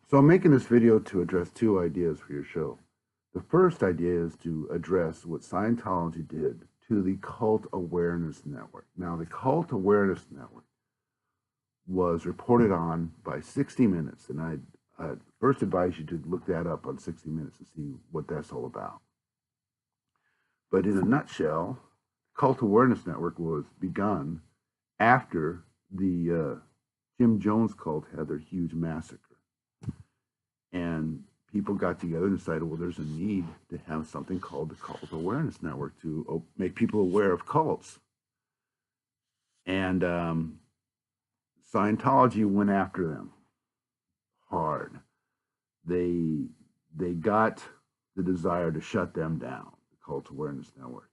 So I'm making this video to address two ideas for your show. The first idea is to address what Scientology did to the Cult Awareness Network. Now, the Cult Awareness Network was reported on by 60 Minutes, and I first advise you to look that up on 60 Minutes to see what that's all about. But in a nutshell, Cult Awareness Network was begun after the Jim Jones cult had their huge massacre. And people got together and decided, well, there's a need to have something called the Cult Awareness Network to make people aware of cults. And Scientology went after them hard. They got the desire to shut them down, the Cult Awareness Network.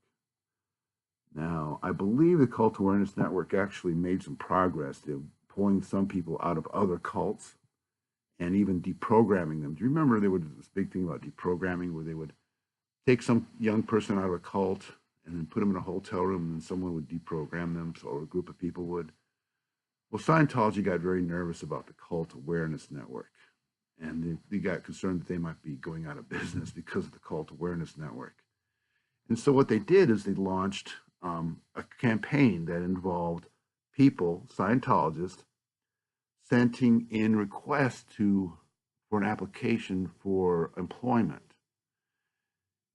Now, I believe the Cult Awareness Network actually made some progress to pulling some people out of other cults and even deprogramming them. Do you remember there was this big thing about deprogramming where they would take some young person out of a cult and then put them in a hotel room and then someone would deprogram them, or a group of people would? Well, Scientology got very nervous about the Cult Awareness Network, and they got concerned that they might be going out of business because of the Cult Awareness Network. And so what they did is they launched a campaign that involved people, Scientologists, sending in requests for an application for employment.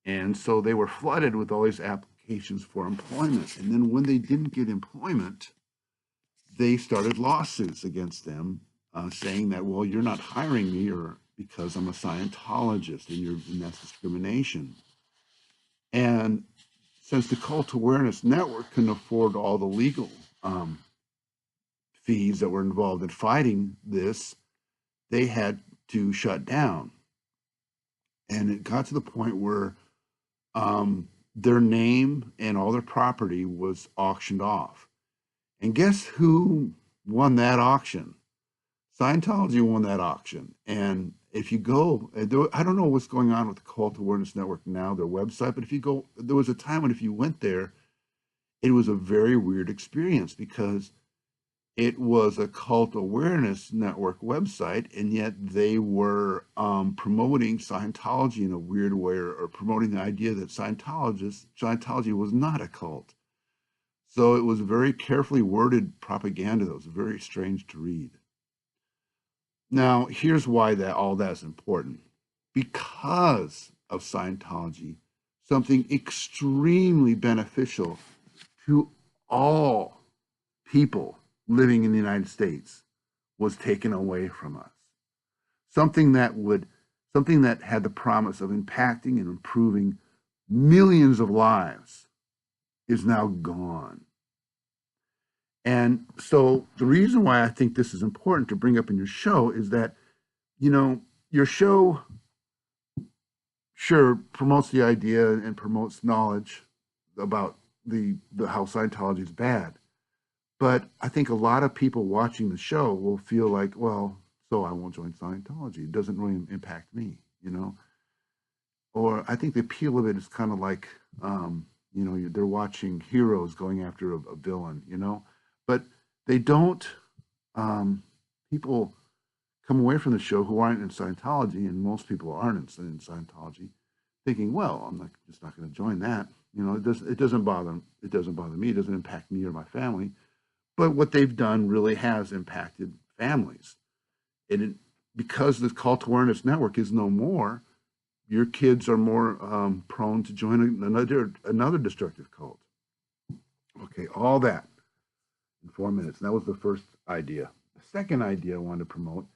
And so they were flooded with all these applications for employment. And then when they didn't get employment, they started lawsuits against them, saying that, well, you're not hiring me or because I'm a Scientologist, and that's discrimination. And since the Cult Awareness Network couldn't afford all the legal fees that were involved in fighting this, they had to shut down. And it got to the point where their name and all their property was auctioned off. And guess who won that auction? Scientology won that auction. And if you go, I don't know what's going on with the Cult Awareness Network now, their website, but if you go, there was a time when if you went there, it was a very weird experience because it was a Cult Awareness Network website, and yet they were promoting Scientology in a weird way, or promoting the idea that Scientology was not a cult. So it was very carefully worded propaganda that was very strange to read. Now, here's why all that's important. Because of Scientology, something extremely beneficial to all people living in the United States was taken away from us. Something that had the promise of impacting and improving millions of lives is now gone. And so the reason why I think this is important to bring up in your show is that, your show sure promotes the idea and promotes knowledge about how Scientology is bad. But I think a lot of people watching the show will feel like, well, so I won't join Scientology. It doesn't really impact me, Or I think the appeal of it is kind of like, they're watching heroes going after a villain, But they don't, people come away from the show who aren't in Scientology, and most people aren't in Scientology, thinking, well, I'm just not going to join that. It doesn't bother me. It doesn't impact me or my family. But what they've done really has impacted families. And because the Cult Awareness Network is no more, your kids are more prone to join another destructive cult. Okay, all that in 4 minutes. And that was the first idea. The second idea I wanted to promote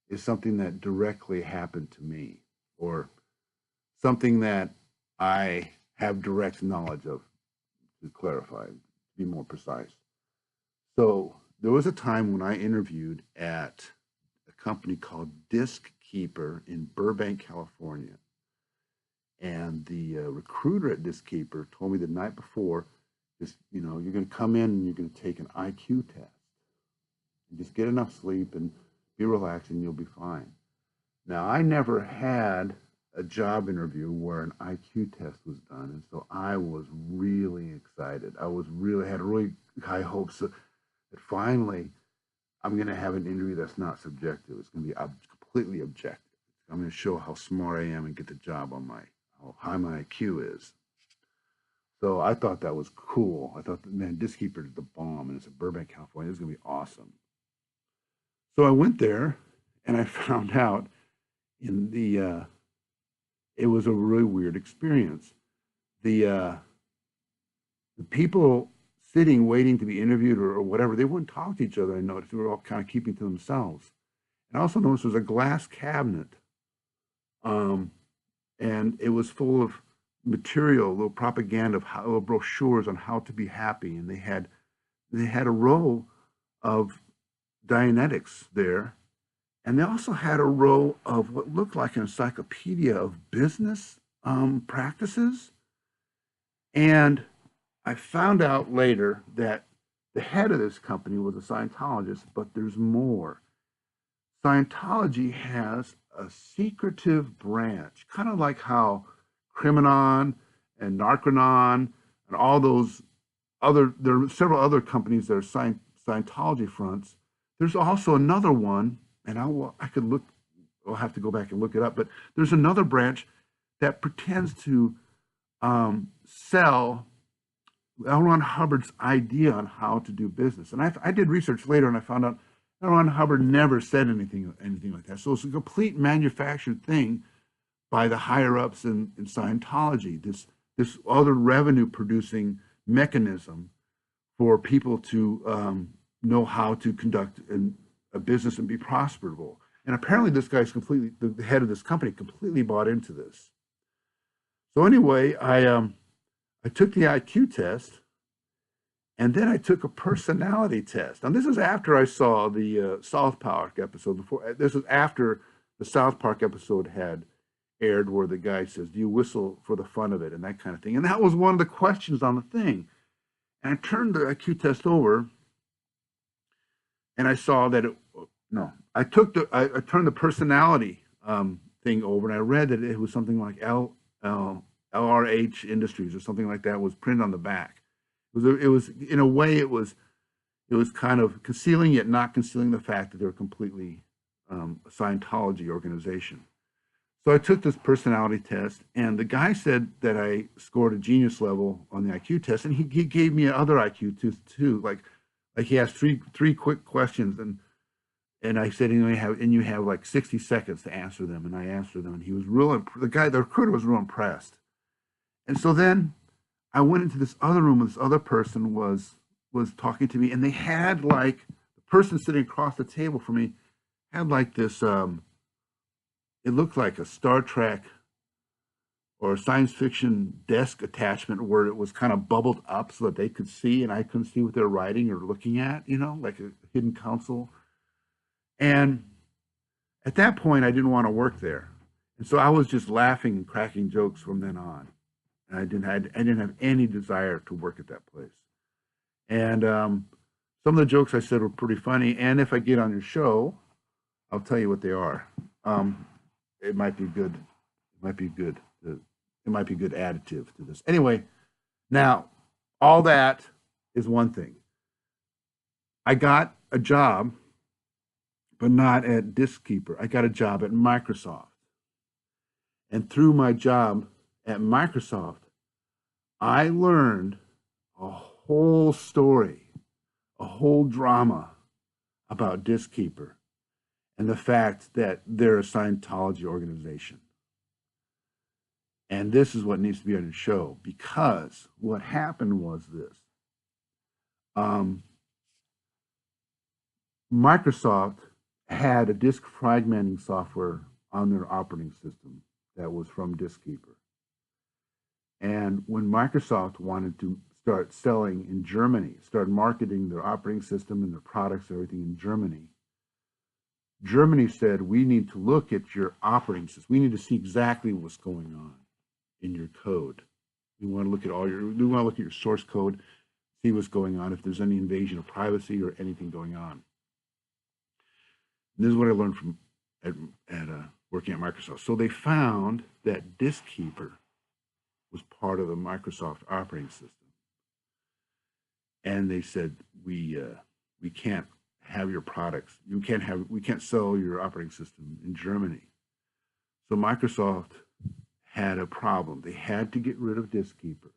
is something that directly happened to me, or something that I have direct knowledge of, to clarify, to be more precise. So there was a time when I interviewed at a company called Disc Keeper in Burbank, California. And the recruiter at Disc Keeper told me the night before, you're going to come in and you're going to take an IQ test. You just get enough sleep and be relaxed and you'll be fine. Now, I never had a job interview where an IQ test was done. And so I was really excited. Had really high hopes that finally I'm going to have an interview that's not subjective. It's going to be completely objective. I'm going to show how smart I am and get the job on how high my IQ is. So I thought that was cool. I thought, man, Disc Keeper is the bomb, and it's in Burbank, California. This is going to be awesome. So I went there, and I found out in it was a really weird experience. The people sitting waiting to be interviewed or whatever, they wouldn't talk to each other. I noticed they were all kind of keeping to themselves. And I also noticed there was a glass cabinet, and it was full of material, little propaganda, little brochures on how to be happy. And they had a row of Dianetics there, and they also had a row of what looked like an encyclopedia of business practices. And I found out later that the head of this company was a Scientologist, but there's more. Scientology has a secretive branch, kind of like how Criminon and Narconon and all those there are several other companies that are Scientology fronts. There's also another one, and I could look, I'll have to go back and look it up, but there's another branch that pretends to sell L. Ron Hubbard's idea on how to do business. And I did research later, and I found out L. Ron Hubbard never said anything like that. So it's a complete manufactured thing by the higher ups in Scientology. This other revenue producing mechanism for people to know how to conduct a business and be profitable. And apparently, this guy's the head of this company completely bought into this. So anyway, I took the IQ test, and then I took a personality test. And this is after I saw the South Park episode. This was after the South Park episode had aired, where the guy says, "Do you whistle for the fun of it?" and that kind of thing. And that was one of the questions on the thing. And I turned the IQ test over, and I saw that I turned the personality thing over, and I read that it was something like LRH Industries or something like that was printed on the back. It was in a way it was kind of concealing yet not concealing the fact that they're completely a Scientology organization. So I took this personality test, and the guy said that I scored a genius level on the IQ test, and he gave me other IQ too. Like he asked three quick questions, and I said, you have like 60 seconds to answer them, and I answered them, and he was the recruiter was real impressed. And so then I went into this other room, and this other person was talking to me, and they had like the person sitting across the table from me had like this. It looked like a Star Trek or a science fiction desk attachment where it was kind of bubbled up so that they could see and I couldn't see what they're writing or looking at, like a hidden console. And at that point, I didn't want to work there. And so I was just laughing and cracking jokes from then on. And I didn't have any desire to work at that place. And some of the jokes I said were pretty funny. And if I get on your show, I'll tell you what they are. It might be good. It might be good. It might be good additive to this. Anyway, now all that is one thing. I got a job, but not at Disc Keeper. I got a job at Microsoft. And through my job at Microsoft, I learned a whole story, a whole drama about Disc Keeper and the fact that they're a Scientology organization. And this is what needs to be on your show, because what happened was this. Microsoft had a disk fragmenting software on their operating system that was from Disc Keeper. And when Microsoft wanted to start selling in Germany, start marketing their operating system and their products, everything in Germany, Germany said, we need to look at your operating system. We need to see exactly what's going on in your code. We want to look at your source code, see what's going on, if there's any invasion of privacy or anything going on. And this is what I learned from working at Microsoft. So they found that Disc Keeper was part of the Microsoft operating system. And they said, we can't have your products. We can't sell your operating system in Germany. So Microsoft had a problem. They had to get rid of Diskkeeper,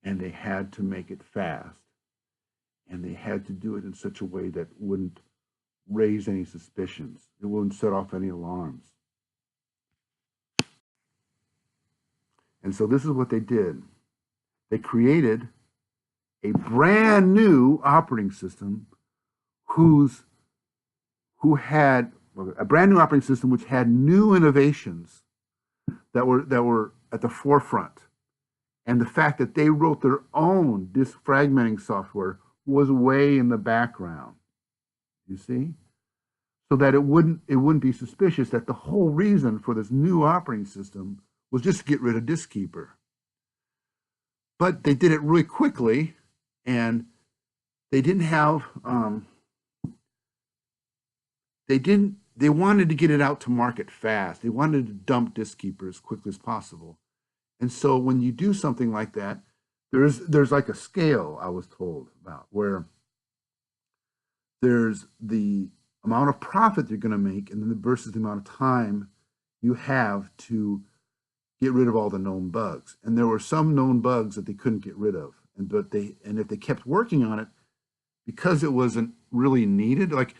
and they had to make it fast, and they had to do it in such a way that wouldn't raise any suspicions. It wouldn't set off any alarms. And so this is what they did. They created a brand new operating system who had a brand new operating system which had new innovations that were at the forefront. And the fact that they wrote their own disk fragmenting software was way in the background. You see? So that it wouldn't be suspicious that the whole reason for this new operating system was just to get rid of Diskkeeper. But they did it really quickly, and they didn't have they wanted to get it out to market fast. They wanted to dump Diskkeeper as quickly as possible. And so when you do something like that, there's like a scale I was told about, where there's the amount of profit you're going to make, and then versus the amount of time you have to get rid of all the known bugs. And there were some known bugs that they couldn't get rid of, and if they kept working on it, because it wasn't really needed, like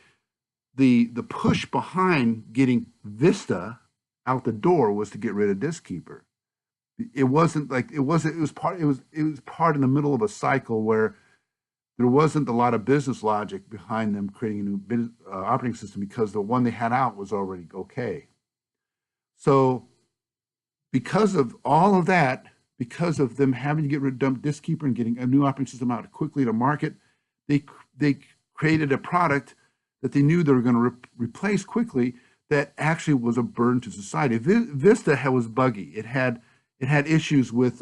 the push behind getting Vista out the door was to get rid of Diskkeeper. It was part in the middle of a cycle where there wasn't a lot of business logic behind them creating a new operating system, because the one they had out was already okay. So because of all of that, because of them having to get rid of Diskkeeper and getting a new operating system out quickly to market, they created a product that they knew they were going to replace quickly that actually was a burden to society. Vista was buggy. It had issues with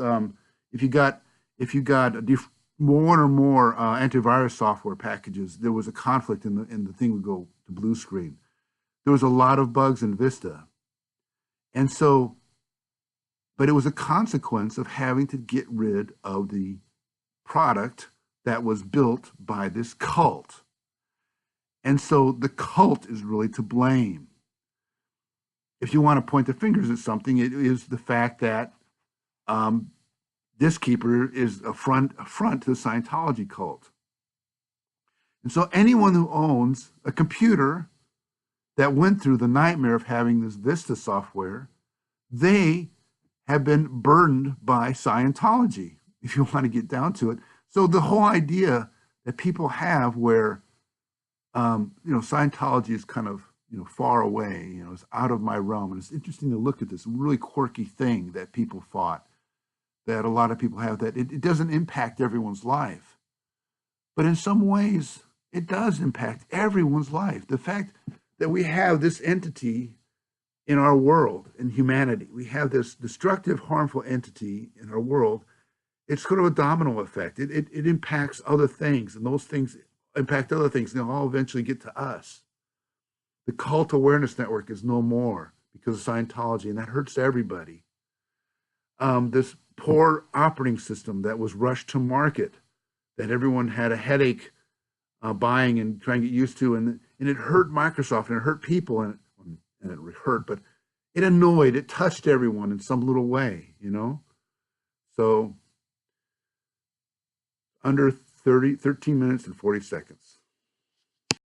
if you got one or more antivirus software packages, there was a conflict in the thing would go to blue screen. There was a lot of bugs in Vista. And so, but it was a consequence of having to get rid of the product that was built by this cult. And so the cult is really to blame. If you want to point the fingers at something, it is the fact that Diskkeeper is a front to the Scientology cult. And so anyone who owns a computer that went through the nightmare of having this Vista software, they have been burdened by Scientology, if you want to get down to it. So the whole idea that people have where, Scientology is kind of, far away, it's out of my realm. And it's interesting to look at this really quirky thing that people fought, that a lot of people have, that it doesn't impact everyone's life. But in some ways, it does impact everyone's life. The fact that we have this entity in our world, in humanity, we have this destructive, harmful entity in our world, it's sort of a domino effect. It impacts other things, and those things impact other things, and they'll all eventually get to us. The Cult Awareness Network is no more because of Scientology, and that hurts everybody. This poor operating system that was rushed to market, that everyone had a headache buying and trying to get used to, and it hurt Microsoft, and it hurt people, and it hurt, but it annoyed, it touched everyone in some little way, So under 13 minutes and 40 seconds.